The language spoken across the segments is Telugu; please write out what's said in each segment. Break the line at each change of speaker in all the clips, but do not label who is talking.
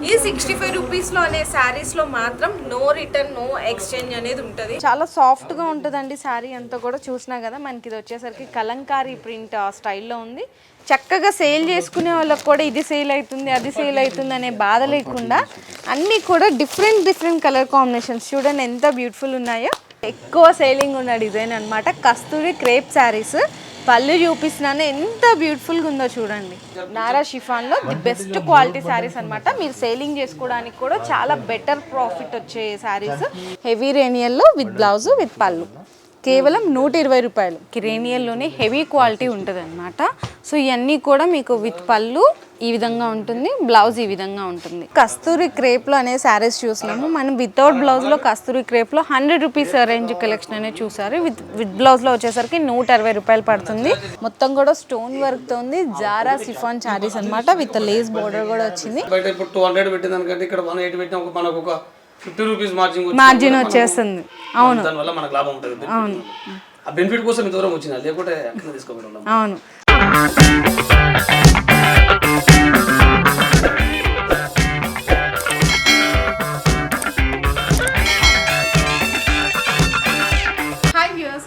ఈ 65 రూపీస్లో అనే శారీస్లో మాత్రం నో రిటర్న్ నో ఎక్స్చేంజ్ అనేది ఉంటుంది.
చాలా సాఫ్ట్గా ఉంటుందండి శారీ అంతా కూడా. చూసినా కదా మనకి ఇది వచ్చేసరికి కలంకారీ ప్రింట్ స్టైల్లో ఉంది. చక్కగా సేల్ చేసుకునే వాళ్ళకి కూడా ఇది సేల్ అవుతుంది అది సేల్ అవుతుంది అనే బాధ లేకుండా అన్నీ కూడా డిఫరెంట్ కలర్ కాంబినేషన్స్ చూడండి ఎంత బ్యూటిఫుల్ ఉన్నాయో. ఎక్కువ సేలింగ్ ఉన్న డిజైన్ అనమాట. కస్తూరి క్రేప్ శారీస్. పళ్ళు చూపిస్తున్నాను ఎంత బ్యూటిఫుల్గా ఉందో చూడండి. నారా షిఫాన్లో ది బెస్ట్ క్వాలిటీ శారీస్ అనమాట. మీరు సేలింగ్ చేసుకోవడానికి కూడా చాలా బెటర్ ప్రాఫిట్ వచ్చే శారీస్. హెవీ రేనియల్లో విత్ బ్లౌజ్ విత్ పళ్ళు కేవలం 120 రూపాయలు. రేనియల్లోనే హెవీ క్వాలిటీ ఉంటుంది అనమాట. సో ఇవన్నీ కూడా మీకు విత్ పళ్ళు ఈ విధంగా ఉంటుంది, బ్లౌజ్ ఈ విధంగా ఉంటుంది. కస్తూరి క్రేప్లో అనే శారీస్ చూసినాము మనం. వితౌట్ బ్లౌజ్లో కస్తూరి క్రేప్లో 100 రూపీస్ రేంజ్ కలెక్షన్ అనేది చూసారు. విత్ బ్లౌజ్లో వచ్చేసరికి 160 రూపాయలు పడుతుంది. మొత్తం కూడా స్టోన్ వర్క్తో ఉంది. జారా సిఫాన్ శారీస్ అనమాట. విత్ లేస్ బోర్డర్ కూడా వచ్చింది.
50 రూపీస్
మార్జిన్ వచ్చేస్తుంది. అవును,
దానివల్ల మనకు లాభం ఉంటుంది.
అవును,
ఆ బెనిఫిట్ కోసం ఇంత దూరం వచ్చిన, లేకుంటే అక్కడ తీసుకోబెట్టాం.
అవును.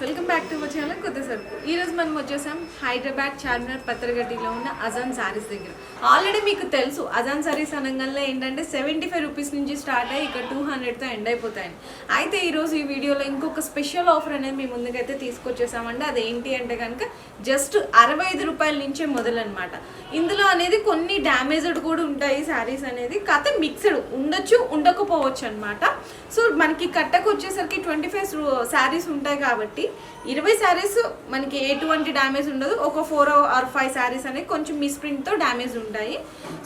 Welcome back to our channel కొత్త సరుకు. ఈరోజు మనం వచ్చేసాం హైదరాబాద్ చార్మినార్ పత్రగడ్డిలో ఉన్న అజాన్ సారీస్ దగ్గర. ఆల్రెడీ మీకు తెలుసు అజాన్ సారీస్ అనగానే ఏంటంటే 75 రూపీస్ నుంచి స్టార్ట్ అయ్యి ఇక్కడ 200తో ఎండ్ అయిపోతాయని. అయితే ఈరోజు ఈ వీడియోలో ఇంకొక స్పెషల్ ఆఫర్ అనేది మీ ముందుకైతే తీసుకొచ్చేసామండి. అదేంటి అంటే కనుక జస్ట్ 65 రూపాయల నుంచే మొదలనమాట. ఇందులో అనేది కొన్ని డ్యామేజ్డ్ కూడా ఉంటాయి శారీస్ అనేది. కాకపోతే మిక్స్డ్ ఉండొచ్చు ఉండకపోవచ్చు అనమాట. సో మనకి కట్టకు వచ్చేసరికి 25 శారీస్ ఉంటాయి కాబట్టి 20 శారీస్ మనకి ఎటువంటి డ్యామేజ్ ఉండదు. ఒక 4 or 5 శారీస్ అనేవి కొంచెం మిస్ప్రింట్తో డ్యామేజ్ ఉంటాయి.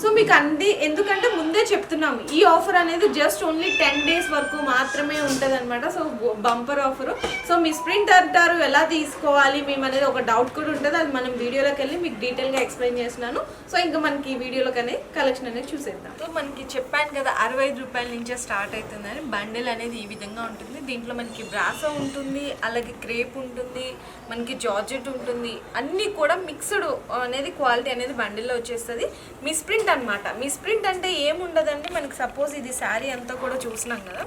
సో మీకు అన్ని ఎందుకంటే ముందే చెప్తున్నాము ఈ ఆఫర్ అనేది జస్ట్ ఓన్లీ 10 days వరకు మాత్రమే ఉంటుంది అనమాట. So bumper offer. So misprint అంటారు ఎలా తీసుకోవాలి మేము అనేది ఒక డౌట్ కూడా ఉంటుంది. అది మనం వీడియోలోకి వెళ్ళి మీకు డీటెయిల్గా ఎక్స్ప్లెయిన్ చేస్తున్నాను. సో ఇంకా మనకి ఈ వీడియోలోకి అనేది కలెక్షన్ అనేది చూసేద్దాం. సో మనకి చెప్పాను కదా 65 రూపాయల నుంచే స్టార్ట్ అవుతుందని. బండిల్ అనేది ఈ విధంగా ఉంటుంది. దీంట్లో మనకి బ్రాసో ఉంటుంది, అలాగే క్రేప్ ఉంటుంది, మనకి జార్జెట్ ఉంటుంది. అన్నీ కూడా మిక్స్డ్ అనేది క్వాలిటీ అనేది బండిల్లో వచ్చేస్తుంది. మిస్ప్రింట్ అనమాట. మిస్ప్రింట్ అంటే ఏముండదండి, మనకి సపోజ్ ఇది శారీ అంతా కూడా చూసినాం కదా,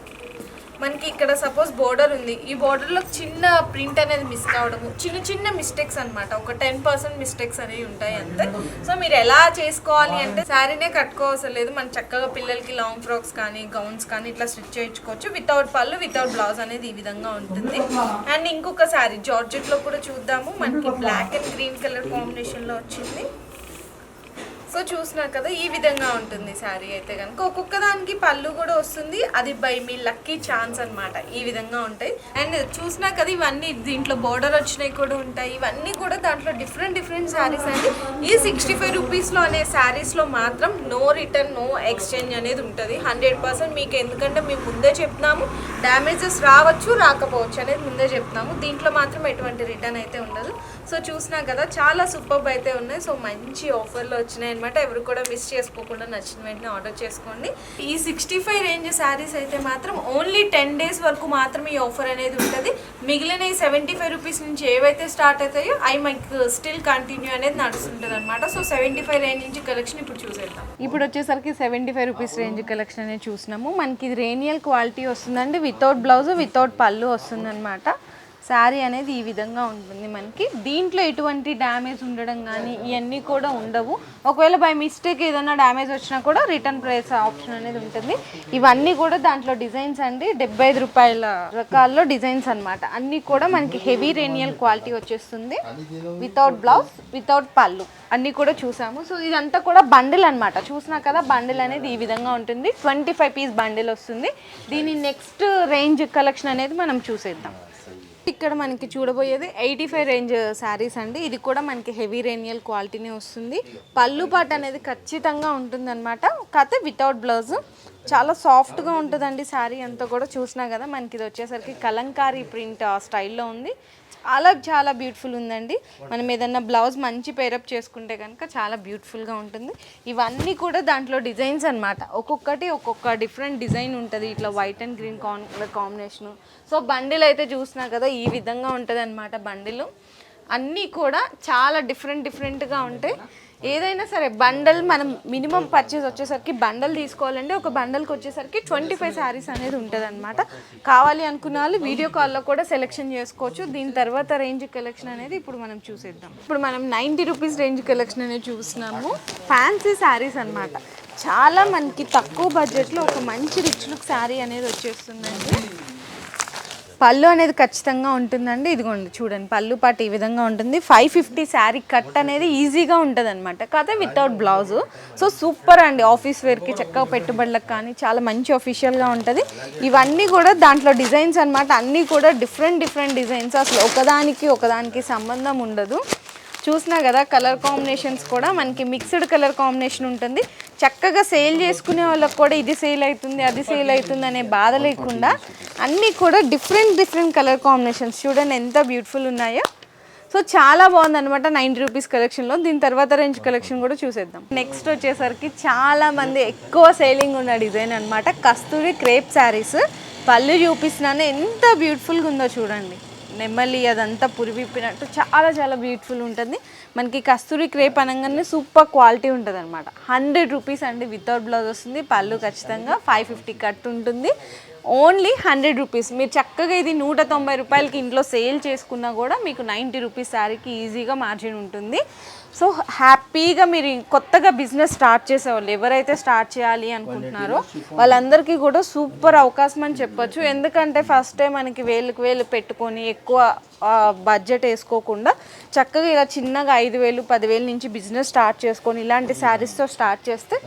మనకి ఇక్కడ సపోజ్ బోర్డర్ ఉంది. ఈ బోర్డర్లో చిన్న ప్రింట్ అనేది మిస్ కావడము, చిన్న మిస్టేక్స్ అనమాట. ఒక 10% మిస్టేక్స్ అనేవి ఉంటాయి అంతే. సో మీరు ఎలా చేసుకోవాలి అంటే శారీనే కట్టుకోవసరం లేదు. మన చక్కగా పిల్లలకి లాంగ్ ఫ్రాక్స్ కానీ గౌన్స్ కానీ ఇట్లా స్టిచ్ చేయించుకోవచ్చు. వితౌట్ పళ్ళు వితౌట్ బ్లౌజ్ అనేది ఈ విధంగా ఉంటుంది. అండ్ ఇంకొక శారీ జార్జెట్లో కూడా చూద్దాము. మనకి బ్లాక్ అండ్ గ్రీన్ కలర్ కాంబినేషన్లో వచ్చింది. సో చూసినారు కదా ఈ విధంగా ఉంటుంది శారీ అయితే కనుక. ఒక్కొక్క దానికి పళ్ళు కూడా వస్తుంది. అది బై మీ లక్కీ ఛాన్స్ అనమాట. ఈ విధంగా ఉంటాయి. అండ్ చూసినా కదా ఇవన్నీ దీంట్లో బోర్డర్ వచ్చినాయి కూడా ఉంటాయి. ఇవన్నీ కూడా దాంట్లో డిఫరెంట్ శారీస్ అండి. ఈ 65 రూపీస్లో అనే శారీస్లో మాత్రం నో రిటర్న్ నో ఎక్స్చేంజ్ అనేది ఉంటుంది 100%. మీకు ఎందుకంటే మేము ముందే చెప్తున్నాము డ్యామేజెస్ రావచ్చు రాకపోవచ్చు అనేది ముందే చెప్తున్నాము. దీంట్లో మాత్రం ఎటువంటి రిటర్న్ అయితే ఉండదు. సో చూసినా కదా చాలా సూపర్బ్ అయితే ఉన్నాయి. సో మంచి ఆఫర్లో వచ్చినాయి అనమాట. ఎవరు కూడా మిస్ చేసుకోకుండా నచ్చిన వెంటనే ఆర్డర్ చేసుకోండి. ఈ 65 రేంజ్ శారీస్ అయితే మాత్రం ఓన్లీ 10 days వరకు మాత్రమే ఈ ఆఫర్ అనేది ఉంటుంది. మిగిలిన ఈ 75 రూపీస్ నుంచి ఏవైతే స్టార్ట్ అవుతాయో అవి మనకు స్టిల్ కంటిన్యూ అనేది నడుస్తుంటుంది అనమాట. సో 75 రేంజ్ నుంచి కలెక్షన్ ఇప్పుడు చూసేద్దాం.
ఇప్పుడు వచ్చేసరికి 75 రూపీస్ రేంజ్ కలెక్షన్ అనేది చూసినాము. మనకి రేనియల్ క్వాలిటీ వస్తుందండి. వితౌట్ బ్లౌజ్ వితౌట్ పళ్ళు వస్తుంది అనమాట. శారీ అనేది ఈ విధంగా ఉంటుంది మనకి. దీంట్లో ఎటువంటి డ్యామేజ్ ఉండడం కానీ ఇవన్నీ కూడా ఉండవు. ఒకవేళ బై మిస్టేక్ ఏదైనా డ్యామేజ్ వచ్చినా కూడా రిటర్న్ ప్రైస్ ఆప్షన్ అనేది ఉంటుంది. ఇవన్నీ కూడా దాంట్లో డిజైన్స్ అండి. 75 రూపాయల రకాల్లో డిజైన్స్ అనమాట. అన్నీ కూడా మనకి హెవీ రేనియల్ క్వాలిటీ వచ్చేస్తుంది. వితౌట్ బ్లౌజ్ వితౌట్ పళ్ళు అన్నీ కూడా చూసాము. సో ఇదంతా కూడా బండిల్ అనమాట. చూసినా కదా బండిల్ అనేది ఈ విధంగా ఉంటుంది. 25 పీస్ బండిల్ వస్తుంది. దీని నెక్స్ట్ రేంజ్ కలెక్షన్ అనేది మనం చూసేద్దాం. ఇక్కడ మనకి చూడబోయేది 85 రేంజ్ శారీస్ అండి. ఇది కూడా మనకి హెవీ రేనియల్ క్వాలిటీనే వస్తుంది. పళ్ళు పాట అనేది ఖచ్చితంగా ఉంటుంది అనమాట. కాకపోతే వితౌట్ బ్లౌజ్. చాలా సాఫ్ట్గా ఉంటుందండి శారీ అంతా కూడా. చూసినా కదా మనకి ఇది వచ్చేసరికి కలంకారీ ప్రింట్ స్టైల్లో ఉంది. చాలా బ్యూటిఫుల్ ఉందండి. మనం ఏదన్నా బ్లౌజ్ మంచి పేరప్ చేసుకుంటే కనుక చాలా బ్యూటిఫుల్గా ఉంటుంది. ఇవన్నీ కూడా దాంట్లో డిజైన్స్ అనమాట. ఒక్కొక్కటి ఒక్కొక్క డిఫరెంట్ డిజైన్ ఉంటుంది. ఇట్లా white and green combination. So bundle అయితే చూసినా కదా ఈ విధంగా ఉంటుంది అనమాట. బండిల్ అన్నీ కూడా చాలా డిఫరెంట్గా ఉంటాయి. ఏదైనా సరే బండల్ మనం మినిమం పర్చేస్ వచ్చేసరికి బండల్ తీసుకోవాలంటే ఒక బండల్కి వచ్చేసరికి 25 శారీస్ అనేది ఉంటుంది అనమాట. కావాలి అనుకున్న వాళ్ళు వీడియో కాల్లో కూడా సెలెక్షన్ చేసుకోవచ్చు. దీని తర్వాత రేంజ్ కలెక్షన్ అనేది ఇప్పుడు మనం చూసేద్దాం. ఇప్పుడు మనం 90 రూపీస్ రేంజ్ కలెక్షన్ అనేది చూస్తున్నాము. ఫ్యాన్సీ శారీస్ అనమాట. చాలా మనకి తక్కువ బడ్జెట్లో ఒక మంచి రిచ్ లుక్ శారీ అనేది వచ్చేస్తుందండి. పళ్ళు అనేది ఖచ్చితంగా ఉంటుందండి. ఇదిగోండి చూడండి, పళ్ళు పాటు ఈ విధంగా ఉంటుంది. 550 శారీ కట్ అనేది ఈజీగా ఉంటుంది అనమాట, కాకపోతే వితౌట్ బ్లౌజు. సో సూపర్ అండి, ఆఫీస్ వేర్కి చక్కగా పెట్టుబడులకు కానీ చాలా మంచి అఫీషియల్గా ఉంటుంది. ఇవన్నీ కూడా దాంట్లో డిజైన్స్ అనమాట, అన్నీ కూడా డిఫరెంట్ డిజైన్స్. అసలు ఒకదానికి సంబంధం ఉండదు. చూసినా కదా కలర్ కాంబినేషన్స్ కూడా మనకి మిక్స్డ్ కలర్ కాంబినేషన్ ఉంటుంది. చక్కగా సేల్ చేసుకునే వాళ్ళకి కూడా ఇది సేల్ అవుతుంది అది సేల్ అవుతుంది అనే బాధ లేకుండా అన్నీ కూడా డిఫరెంట్ కలర్ కాంబినేషన్స్ చూడండి ఎంత బ్యూటిఫుల్ ఉన్నాయో. సో చాలా బాగుంది అనమాట 90 రూపీస్ కలెక్షన్లో. దీని తర్వాత రేంజ్ కలెక్షన్ కూడా చూసేద్దాం. నెక్స్ట్ వచ్చేసరికి చాలా మంది ఎక్కువ సేలింగ్ ఉన్న డిజైన్ అనమాట, కస్తూరి క్రేప్ శారీస్. పళ్ళు చూపిస్తున్నాను, ఎంత బ్యూటిఫుల్గా ఉందో చూడండి. నెమ్మలి అదంతా పురివిప్పినట్టు చాలా బ్యూటిఫుల్ ఉంటుంది. మనకి కస్తూరి క్రేప్ అనగానే సూపర్ క్వాలిటీ ఉంటుంది అనమాట. 100 రూపీస్ అండి, వితౌట్ బ్లౌజ్ వస్తుంది. పళ్ళు ఖచ్చితంగా 550 కట్ ఉంటుంది. Only 100 rupees. మీరు చక్కగా ఇది 190 రూపాయలకి ఇంట్లో సేల్ చేసుకున్నా కూడా మీకు 90 రూపీస్ శారీకి ఈజీగా మార్జిన్ ఉంటుంది. సో హ్యాపీగా మీరు కొత్తగా బిజినెస్ స్టార్ట్ చేసేవాళ్ళు ఎవరైతే స్టార్ట్ చేయాలి అనుకుంటున్నారో వాళ్ళందరికీ కూడా సూపర్ అవకాశం అని చెప్పొచ్చు. ఎందుకంటే ఫస్ట్ టైం మనకి వేలు పెట్టుకొని ఎక్కువ బడ్జెట్ వేసుకోకుండా చక్కగా ఇలా చిన్నగా 5,000 10,000 నుంచి బిజినెస్ స్టార్ట్ చేసుకొని ఇలాంటి శారీస్తో స్టార్ట్ చేస్తే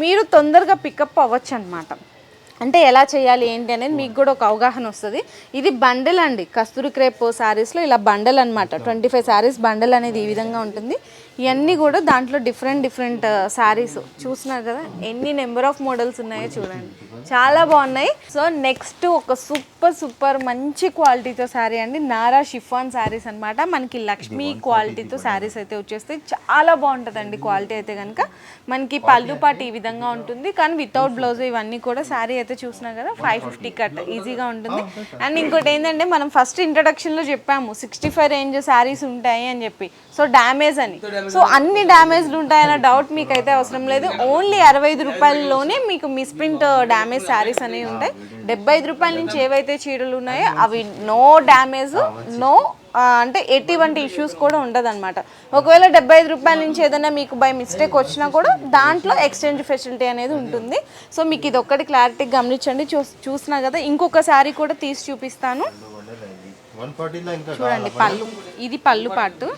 మీరు తొందరగా పికప్ అవ్వచ్చు అనమాట. అంటే ఎలా చేయాలి ఏంటి అనేది మీకు కూడా ఒక అవగాహన వస్తుంది. ఇది బండల్ అండి, కస్తూరి క్రేప్ శారీస్లో ఇలా బండల్ అనమాట. 25 శారీస్ బండల్ అనేది ఈ విధంగా ఉంటుంది. ఇవన్నీ కూడా దాంట్లో డిఫరెంట్ శారీస్ చూస్తున్నారు కదా, ఎన్ని నెంబర్ ఆఫ్ మోడల్స్ ఉన్నాయో చూడండి, చాలా బాగున్నాయి. సో నెక్స్ట్ ఒక సూపర్ మంచి క్వాలిటీతో శారీ అండి, నారా షిఫాన్ శారీస్ అనమాట. మనకి లక్ష్మీ క్వాలిటీతో శారీస్ అయితే వచ్చేస్తాయి. చాలా బాగుంటుందండి క్వాలిటీ అయితే కనుక. మనకి పళ్ళు పాటు ఈ విధంగా ఉంటుంది, కానీ వితౌట్ బ్లౌజ్. ఇవన్నీ కూడా శారీ అయితే చూసినా కదా 550 కట్ ఈజీగా ఉంటుంది. అండ్ ఇంకోటి ఏంటంటే మనం ఫస్ట్ ఇంట్రడక్షన్లో చెప్పాము 65 రేంజ్ శారీస్ ఉంటాయి అని చెప్పి. సో డ్యామేజ్ అని, సో అన్ని డ్యామేజ్లు ఉంటాయన్న డౌట్ మీకైతే అవసరం లేదు. ఓన్లీ 65 రూపాయల్లోనే మీకు మిస్ప్రింట్ డ్యామేజ్ శారీస్ అనేవి ఉంటాయి. 75 రూపాయల నుంచి ఏవైతే చీరలు ఉన్నాయో అవి నో డ్యామేజ్, నో అంటే ఎటువంటి ఇష్యూస్ కూడా ఉండదు అనమాట. ఒకవేళ 75 రూపాయల నుంచి ఏదైనా మీకు బై మిస్టేక్ వచ్చినా కూడా దాంట్లో ఎక్స్చేంజ్ ఫెసిలిటీ అనేది ఉంటుంది. సో మీకు ఇది ఒక్కటి క్లారిటీ గమనించండి. చూసినా కదా ఇంకొక శారీ కూడా తీసి చూపిస్తాను చూడండి. పళ్ళు, ఇది పళ్ళు పాటు.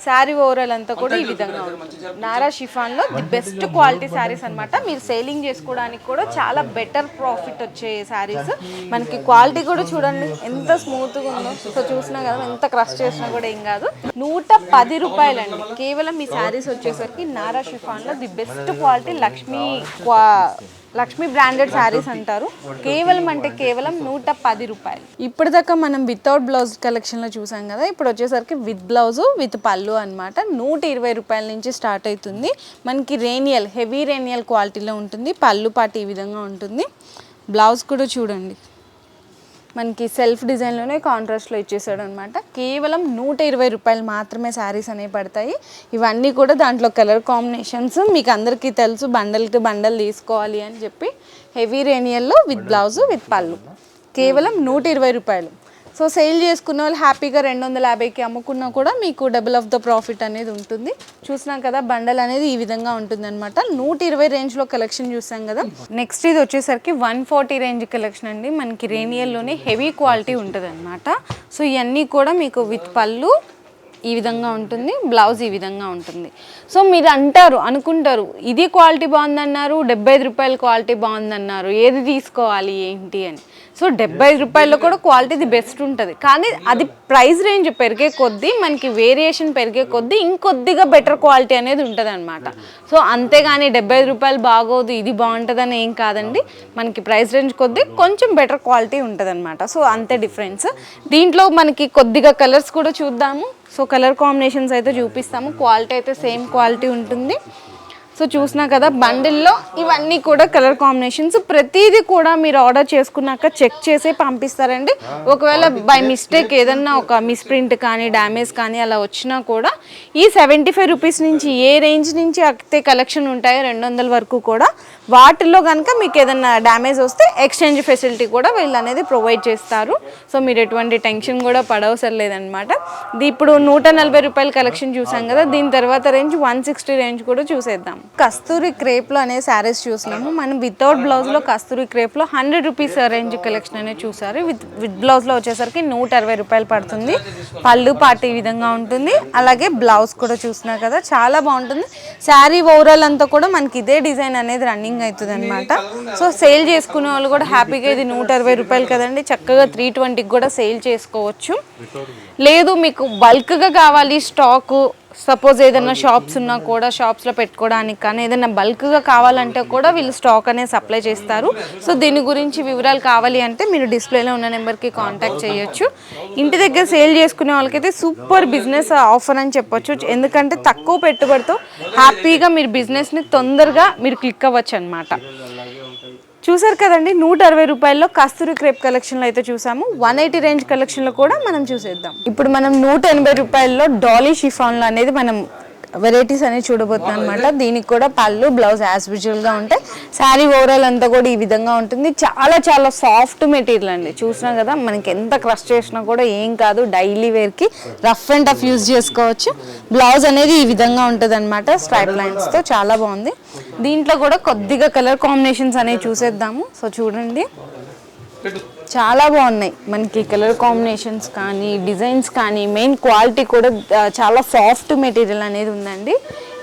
శారీ ఓవరాల్ అంతా కూడా ఈ విధంగా ఉంటుంది. నారా షిఫాన్లో ది బెస్ట్ క్వాలిటీ శారీస్ అనమాట. మీరు సేలింగ్ చేసుకోవడానికి కూడా చాలా బెటర్ ప్రాఫిట్ వచ్చే శారీస్. మనకి క్వాలిటీ కూడా చూడండి ఎంత స్మూత్గా ఉందో. సో చూసినా కదా ఎంత క్రష్ చేసినా కూడా ఏం కాదు. 110 రూపాయలండి కేవలం ఈ శారీస్ వచ్చేసరికి. నారా షిఫాన్లో the best quality Lakshmi branded sarees అంటారు. కేవలం 110 రూపాయలు. ఇప్పటిదాకా మనం వితౌట్ బ్లౌజ్ కలెక్షన్లో చూసాం కదా, ఇప్పుడు వచ్చేసరికి విత్ బ్లౌజు విత్ పళ్ళు అనమాట. 120 రూపాయల నుంచి స్టార్ట్ అవుతుంది. మనకి హెవీ రేనియల్ క్వాలిటీలో ఉంటుంది. పళ్ళు పాటు ఈ విధంగా ఉంటుంది. బ్లౌజ్ కూడా చూడండి మనకి సెల్ఫ్ డిజైన్లోనే కాంట్రాస్ట్లో ఇచ్చేసాడు అనమాట. కేవలం 120 రూపాయలు మాత్రమే శారీస్ అనేవి పడతాయి. ఇవన్నీ కూడా దాంట్లో కలర్ కాంబినేషన్స్ మీకు అందరికీ తెలుసు. బండల్కి బండల్ తీసుకోవాలి అని చెప్పి హెవీ రేనియల్లో విత్ బ్లౌజు విత్ పళ్ళు కేవలం 120 రూపాయలు. సో సేల్ చేసుకున్న వాళ్ళు హ్యాపీగా 250కి అమ్ముకున్నా కూడా మీకు డబుల్ ఆఫ్ ద ప్రాఫిట్ అనేది ఉంటుంది. చూసినాం కదా బండల్ అనేది ఈ విధంగా ఉంటుంది అనమాట. 120 రేంజ్లో కలెక్షన్ చూసాం కదా. నెక్స్ట్ ఇది వచ్చేసరికి 140 రేంజ్ కలెక్షన్ అండి. మనకి రేనియల్లోనే హెవీ క్వాలిటీ ఉంటుంది అనమాట. సో ఇవన్నీ కూడా మీకు విత్ పళ్ళు ఈ విధంగా ఉంటుంది, బ్లౌజ్ ఈ విధంగా ఉంటుంది. సో మీరు అనుకుంటారు ఇది క్వాలిటీ బాగుందన్నారు, 75 రూపాయల క్వాలిటీ బాగుందన్నారు, ఏది తీసుకోవాలి ఏంటి అని. సో 75 రూపాయల్లో కూడా క్వాలిటీ ది బెస్ట్ ఉంటుంది, కానీ అది ప్రైస్ రేంజ్ పెరిగే కొద్దీ మనకి వేరియేషన్ పెరిగే కొద్దీ ఇంకొద్దిగా బెటర్ క్వాలిటీ అనేది ఉంటుంది అనమాట. సో అంతేగాని 75 రూపాయలు బాగోదు ఇది బాగుంటుందని ఏం కాదండి. మనకి ప్రైస్ రేంజ్ కొద్దీ కొంచెం బెటర్ క్వాలిటీ ఉంటుంది అనమాట. సో అంతే డిఫరెన్స్. దీంట్లో మనకి కొద్దిగా కలర్స్ కూడా చూద్దాము. సో కలర్ కాంబినేషన్స్ అయితే చూపిస్తాము. క్వాలిటీ అయితే సేమ్ క్వాలిటీ ఉంటుంది. సో చూసినా కదా బండిల్లో ఇవన్నీ కూడా కలర్ కాంబినేషన్స్, ప్రతిదీ కూడా మీరు ఆర్డర్ చేసుకున్నాక చెక్ చేసి పంపిస్తారండి. ఒకవేళ బై మిస్టేక్ ఏదన్నా ఒక మిస్ప్రింట్ కానీ డ్యామేజ్ కానీ అలా వచ్చినా కూడా ఈ 75 రూపీస్ నుంచి ఏ రేంజ్ నుంచి అయితే కలెక్షన్ ఉంటాయో 200 వరకు కూడా వాటిల్లో కనుక మీకు ఏదన్నా డ్యామేజ్ వస్తే ఎక్స్చేంజ్ ఫెసిలిటీ కూడా వీళ్ళు అనేది ప్రొవైడ్ చేస్తారు. సో మీరు ఎటువంటి టెన్షన్ కూడా పడవసరం లేదనమాట. ఇప్పుడు 140 రూపాయల కలెక్షన్ చూసాం కదా, దీని తర్వాత రేంజ్ 160 రేంజ్ కూడా చూసేద్దాం. కస్తూరి క్రేప్లో అనే శారీస్ చూసినాము. మనం వితౌట్ బ్లౌజ్లో కస్తూరి క్రేప్లో 100 రూపీస్ రేంజ్ కలెక్షన్ అనేది చూసారు. విత్ బ్లౌజ్లో వచ్చేసరికి 160 రూపాయలు పడుతుంది. పళ్ళు పాటు ఈ విధంగా ఉంటుంది. అలాగే బ్లౌజ్ కూడా చూసినా కదా చాలా బాగుంటుంది. శారీ ఓవరాల్ అంతా కూడా మనకి ఇదే డిజైన్ అనేది రన్నింగ్ అవుతుంది అనమాట. సో సేల్ చేసుకునే వాళ్ళు కూడా హ్యాపీగా ఇది 160 రూపాయలు కదండి, చక్కగా 320కి కూడా సేల్ చేసుకోవచ్చు. లేదు మీకు బల్క్గా కావాలి స్టాకు, సపోజ్ ఏదైనా షాప్స్ ఉన్నా కూడా షాప్స్లో పెట్టుకోవడానికి కానీ ఏదైనా బల్క్గా కావాలంటే కూడా వీళ్ళు స్టాక్ అనేది సప్లై చేస్తారు. సో దీని గురించి వివరాలు కావాలి అంటే మీరు డిస్ప్లేలో ఉన్న నెంబర్కి కాంటాక్ట్ చేయొచ్చు. ఇంటి దగ్గర సేల్ చేసుకునే వాళ్ళకైతే సూపర్ బిజినెస్ ఆఫర్ అని చెప్పొచ్చు. ఎందుకంటే తక్కువ పెట్టుబడితో హ్యాపీగా మీరు బిజినెస్ని తొందరగా మీరు క్లిక్ అవ్వచ్చు అనమాట. చూసారు కదండి, 160 రూపాయల్లో కస్తూరి క్రేప్ కలెక్షన్లో అయితే చూసాము. 180 రేంజ్ కలెక్షన్లో కూడా మనం చూసేద్దాం. ఇప్పుడు మనం 180 రూపాయల్లో డాలీ షిఫాన్లో అనేది మనం వెరైటీస్ అనేది చూడబోతున్నాం అనమాట. దీనికి కూడా పళ్ళు బ్లౌజ్ యాజ్ యూజువల్గా ఉంటాయి. శారీ ఓవరాల్ అంతా కూడా ఈ విధంగా ఉంటుంది. చాలా చాలా సాఫ్ట్ మెటీరియల్ అండి. చూసినాం కదా, మనకి ఎంత క్రష్ చేసినా కూడా ఏం కాదు, డైలీ వేర్కి రఫ్ అండ్ టఫ్ యూజ్ చేసుకోవచ్చు. బ్లౌజ్ అనేది ఈ విధంగా ఉంటుంది అనమాట, స్ట్రైప్ లైన్స్తో చాలా బాగుంది. దీంట్లో కూడా కొద్దిగా కలర్ కాంబినేషన్స్ అనేవి చూసేద్దాము. సో చూడండి, చాలా బాగున్నాయి మనకి కలర్ కాంబినేషన్స్ కానీ డిజైన్స్ కానీ, మెయిన్ క్వాలిటీ కూడా చాలా సాఫ్ట్ మెటీరియల్ అనేది ఉందండి.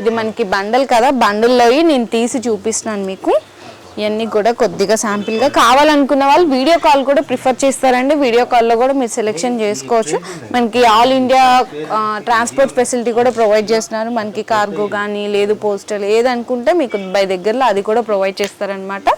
ఇది మనకి బండల్ కదా, బండల్లో నేను తీసి చూపిస్తున్నాను మీకు. ఇవన్నీ కూడా కొద్దిగా శాంపిల్గా కావాలనుకున్న వాళ్ళు వీడియో కాల్ కూడా ప్రిఫర్ చేస్తారండి. వీడియో కాల్లో కూడా మీరు సెలెక్షన్ చేసుకోవచ్చు. మనకి ఆల్ ఇండియా ట్రాన్స్పోర్ట్ ఫెసిలిటీ కూడా ప్రొవైడ్ చేస్తున్నారు. మనకి కార్గో కానీ లేదు పోస్టల్ ఏదనుకుంటే మీకు బై దగ్గరలో అది కూడా ప్రొవైడ్ చేస్తారనమాట.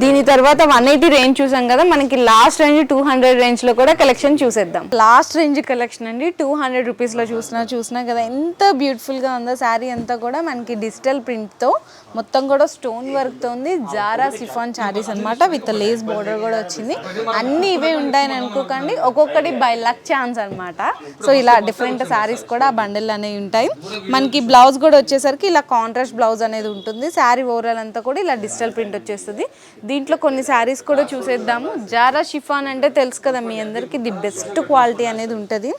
దీని తర్వాత 180 రేంజ్ చూసాం కదా, మనకి లాస్ట్ రేంజ్ 200 రేంజ్లో కూడా కలెక్షన్ చూసేద్దాం. లాస్ట్ రేంజ్ కలెక్షన్ అండి 200 రూపీస్లో చూసినా కదా ఎంత బ్యూటిఫుల్గా ఉందో. శారీ అంతా కూడా మనకి డిజిటల్ ప్రింట్తో మొత్తం కూడా స్టోన్ వర్క్తో ఉంది. జారా సిఫాన్ శారీస్ అనమాట, విత్ లేస్ బోర్డర్ కూడా వచ్చింది. అన్నీ ఇవే ఉంటాయని అనుకోకండి, ఒక్కొక్కటి బై లక్ ఛాన్స్ అనమాట. సో ఇలా డిఫరెంట్ శారీస్ కూడా ఆ బండిల్ అనేవి ఉంటాయి. మనకి బ్లౌజ్ కూడా వచ్చేసరికి ఇలా కాంట్రాస్ట్ బ్లౌజ్ అనేది ఉంటుంది. శారీ ఓవరాల్ అంతా కూడా ఇలా డిజిటల్ ప్రింట్ వచ్చేస్తుంది. దీంట్లో కొన్ని శారీస్ కూడా చూసేద్దాము. జారా షిఫాన్ అంటే తెలుసు కదా మీ అందరికీ, ది బెస్ట్ క్వాలిటీ అనేది ఉంటుంది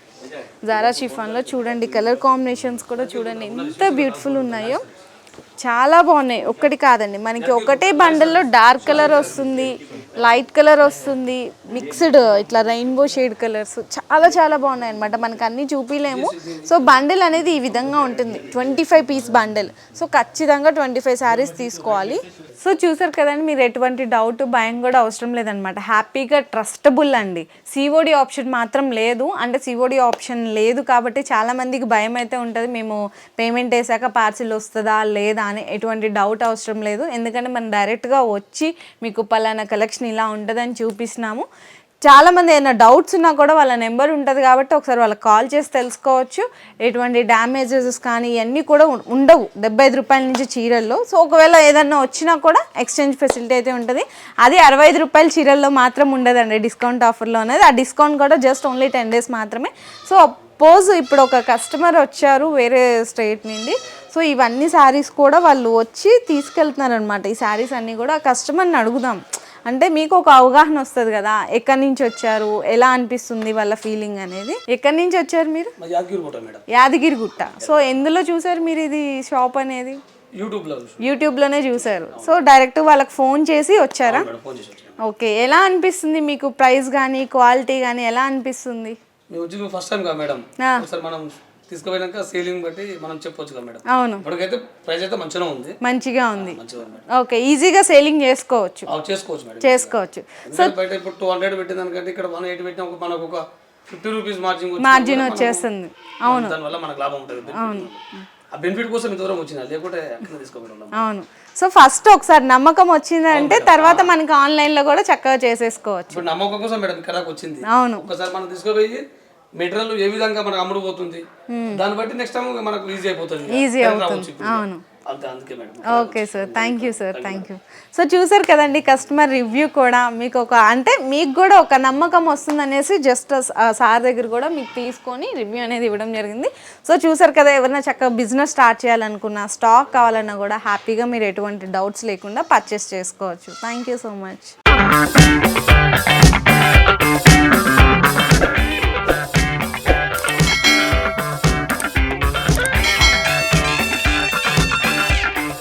జారా షిఫాన్లో. చూడండి కలర్ కాంబినేషన్స్ కూడా చూడండి ఎంత బ్యూటిఫుల్ ఉన్నాయో, చాలా బాగున్నాయి. ఒక్కటి కాదండి, మనకి ఒకటే బండల్లో డార్క్ కలర్ వస్తుంది, లైట్ కలర్ వస్తుంది, మిక్స్డ్ ఇట్లా రెయిన్బో షేడ్ కలర్స్ చాలా చాలా బాగున్నాయి అనమాట. మనకు అన్నీ చూపించలేము. సో బండిల్ అనేది ఈ విధంగా ఉంటుంది, 25 పీస్ బండిల్. సో ఖచ్చితంగా 25 శారీస్ తీసుకోవాలి. సో చూసారు కదండి, మీరు ఎటువంటి డౌట్ భయం కూడా అవసరం లేదనమాట. హ్యాపీగా ట్రస్టబుల్ అండి. సిఓడి ఆప్షన్ మాత్రం లేదు, అంటే సిఓడి ఆప్షన్ లేదు కాబట్టి చాలామందికి భయం అయితే ఉంటుంది, మేము పేమెంట్ వేసాక పార్సిల్ వస్తుందా లేదా అని. ఎటువంటి డౌట్ అవసరం లేదు, ఎందుకంటే మనం డైరెక్ట్గా వచ్చి మీకు పలానా కలెక్షన్ ఇలా ఉంటుందని చూపిస్తున్నాము. చాలామంది ఏమైనా డౌట్స్ ఉన్నా కూడా వాళ్ళ నెంబర్ ఉంటుంది కాబట్టి ఒకసారి వాళ్ళకి కాల్ చేసి తెలుసుకోవచ్చు. ఎటువంటి డ్యామేజెస్ కానీ ఇవన్నీ కూడా ఉండవు 75 రూపాయల నుంచి చీరల్లో. సో ఒకవేళ ఏదన్నా వచ్చినా కూడా ఎక్స్చేంజ్ ఫెసిలిటీ అయితే ఉంటుంది. అది 65 రూపాయల చీరల్లో మాత్రం ఉండదండి డిస్కౌంట్ ఆఫర్లో అనేది. ఆ డిస్కౌంట్ కూడా జస్ట్ ఓన్లీ 10 డేస్ మాత్రమే. సో సపోజ్ ఇప్పుడు ఒక కస్టమర్ వచ్చారు వేరే స్టేట్ నుండి, సో ఇవన్నీ శారీస్ కూడా వాళ్ళు వచ్చి తీసుకెళ్తున్నారు అనమాట. ఈ శారీస్ అన్నీ కూడా ఆ కస్టమర్ని అడుగుదాం, అంటే మీకు ఒక అవగాహన వస్తుంది కదా, ఎక్కడి నుంచి వచ్చారు, ఎలా అనిపిస్తుంది వాళ్ళ ఫీలింగ్ అనేది. ఎక్కడి నుంచి వచ్చారు మీరు? యాదగిరిగుట్ట. సో ఎందులో చూసారు మీరు ఇది షాప్ అనేది? యూట్యూబ్లోనే చూసారు. సో డైరెక్ట్ వాళ్ళకి ఫోన్ చేసి వచ్చారా? ఓకే, ఎలా అనిపిస్తుంది మీకు? ప్రైస్ కానీ క్వాలిటీ కానీ ఎలా అనిపిస్తుంది?
ఫస్ట్ టైం కా మేడం, ఒకసారి మనం తీసుకుపోయినాక సేలింగ్ బట్టి మనం చెప్పొచ్చు కదా మేడం.
అవును,
ఇప్పటికైతే ప్రైస్ అయితే మంచిగా ఉంది.
ఓకే, ఈజీగా సేలింగ్ చేసుకోవచ్చు
మేడం,
చేసుకోవచ్చు.
సో బయట ఇప్పుడు 200 పెట్టిన దానికంటే ఇక్కడ 180 పెట్టినా మనకు ఒక 50 రూపీస్
మార్జిన్ వచ్చేస్తుంది. అవును,
దానివల్ల మనకు లాభం ఉంటుంది. అవును, ఆ బెనిఫిట్ కోసం దూరం వచ్చినా, లేకుంటే అక్కడ తీసుకోవడం.
అవును, సో ఫస్ట్ ఒకసారి నమ్మకం వచ్చిందంటే తర్వాత మనకి ఆన్లైన్లో కూడా చక్కగా చేసేసుకోవచ్చు.
ఇప్పుడు నమ్మకం కోసం మేడం ఇక్కడ వచ్చింది.
అవును,
ఒకసారి మనం తీసుకుపోయి మెటీరియల్ ఏ విధంగా మనకు అమ్ముడు పోతుంది, దాన్ని బట్టి నెక్స్ట్ టైం మనకు ఈజీ అయిపోతుంది.
అవును,
అంతే, అందుకే madam.
Okay sir, thank you sir, thank you. So చూసారు కదండి కస్టమర్ రివ్యూ కూడా, మీకు ఒక అంటే మీకు కూడా ఒక నమ్మకం వస్తుందనేసి జస్ట్ సార్ దగ్గర కూడా మీకు తీసుకొని రివ్యూ అనేది ఇవ్వడం జరిగింది. సో చూసారు కదా, ఎవరైనా చక్కగా బిజినెస్ స్టార్ట్ చేయాలనుకున్నా, స్టాక్ కావాలన్నా కూడా హ్యాపీగా మీరు ఎటువంటి డౌట్స్ లేకుండా పర్చేస్ చేసుకోవచ్చు. Thank you so much.